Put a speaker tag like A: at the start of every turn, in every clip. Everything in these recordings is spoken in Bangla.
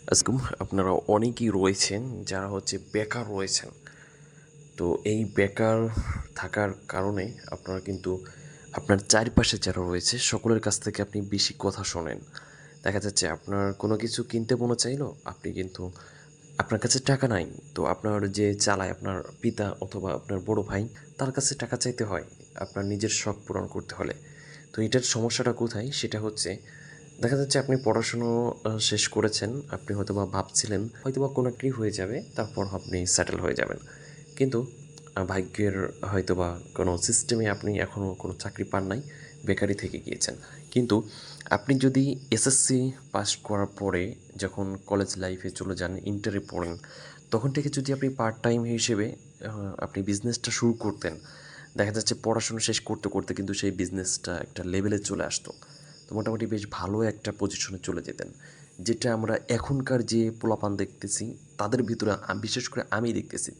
A: আজকে আপনারা অনেকেই রয়েছেন যারা হচ্ছে বেকার রয়েছেন। তো এই বেকার থাকার কারণে আপনারা কিন্তু আপনার চারপাশে যারা রয়েছে সকলের কাছ থেকে আপনি বেশি কথা শোনেন। দেখা যাচ্ছে আপনার কোনো কিছু কিনতে মনে চাইলো, আপনি কিন্তু আপনার কাছে টাকা নাই। তো আপনার যে চালায় আপনার পিতা অথবা আপনার বড় ভাই, তার কাছে টাকা চাইতে হয় আপনার নিজের শখ পূরণ করতে হলে। তো এটার সমস্যাটা কোথায়? সেটা হচ্ছে দেখা যাচ্ছে আপনি পড়াশুনো শেষ করেছেন। আপনি হয়তোবা ভাবছিলেন হয়তোবা কোনো একটি হয়ে যাবে, তারপর আপনি সেটেল হয়ে যাবেন। কিন্তু ভাগ্যের হয়তোবা কোনো সিস্টেমে আপনি এখনও কোনো চাকরি পান নাই, বেকারই থেকে গিয়েছেন। কিন্তু আপনি যদি এসএসসি পাস করার পরে যখন কলেজ লাইফে চলে যান, ইন্টারে পড়েন, তখন থেকে যদি আপনি পার্ট টাইম হিসেবে আপনি বিজনেসটা শুরু করতেন, দেখা যাচ্ছে পড়াশোনা শেষ করতে করতে কিন্তু সেই বিজনেসটা একটা লেভেলে চলে আসতো। তো মোটামুটি বেশ ভালো একটা পজিশনে চলে যেতেন। যেটা আমরা এখনকার যে পোলাপান দেখতেছি, তাদের ভিতরে বিশেষ করে আমি দেখতেছি,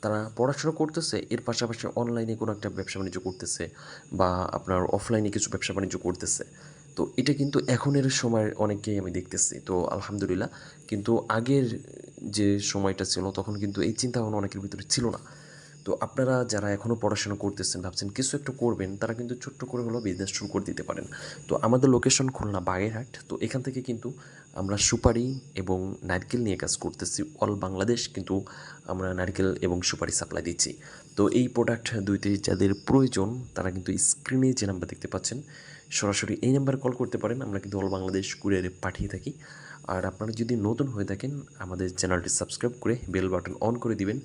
A: তারা পড়াশোনা করতেছে, এর পাশাপাশি অনলাইনে কোনো একটা ব্যবসা বাণিজ্য করতেছে বা আপনার অফলাইনে কিছু ব্যবসা বাণিজ্য করতেছে। তো এটা কিন্তু এখনের সময়ের অনেককেই আমি দেখতেছি। তো আলহামদুলিল্লাহ। কিন্তু আগের যে সময়টা ছিল তখন কিন্তু এই চিন্তাভাবনা অনেকের ভিতরে ছিল না। তো আপনারা যারা এখনও পড়াশোনা করতেছেন, ভাবছেন কিছু একটা করবেন, তারা কিন্তু ছোট্ট করে হলেও বিজনেস শুরু করে দিতে পারেন। তো আমাদের লোকেশন খুলনা বাগেরহাট। তো এখান থেকে কিন্তু আমরা সুপারি এবং নারকেল নিয়ে কাজ করতেছি। অল বাংলাদেশ কিন্তু আমরা নারকেল এবং সুপারি সাপ্লাই দিচ্ছি। তো এই প্রোডাক্ট দুইটি যাদের প্রয়োজন, তারা কিন্তু স্ক্রিনে যে নাম্বার দেখতে পাচ্ছেন, সরাসরি এই নাম্বারে কল করতে পারেন। আমরা কিন্তু অল বাংলাদেশ কুরিয়ারে পাঠিয়ে থাকি। আর আপনারা যদি নতুন হয়ে থাকেন, আমাদের চ্যানেলটি সাবস্ক্রাইব করে বেল বাটন অন করে দিবেন।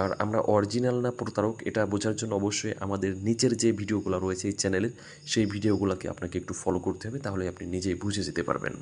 A: আর আমরা অরিজিনাল না প্রতারক এটা বোঝার জন্য অবশ্যই আমাদের নিচের যে ভিডিওগুলো রয়েছে এই চ্যানেলের, সেই ভিডিওগুলোকে আপনাকে একটু ফলো করতে হবে, তাহলে আপনি নিজেই বুঝে যেতে পারবেন।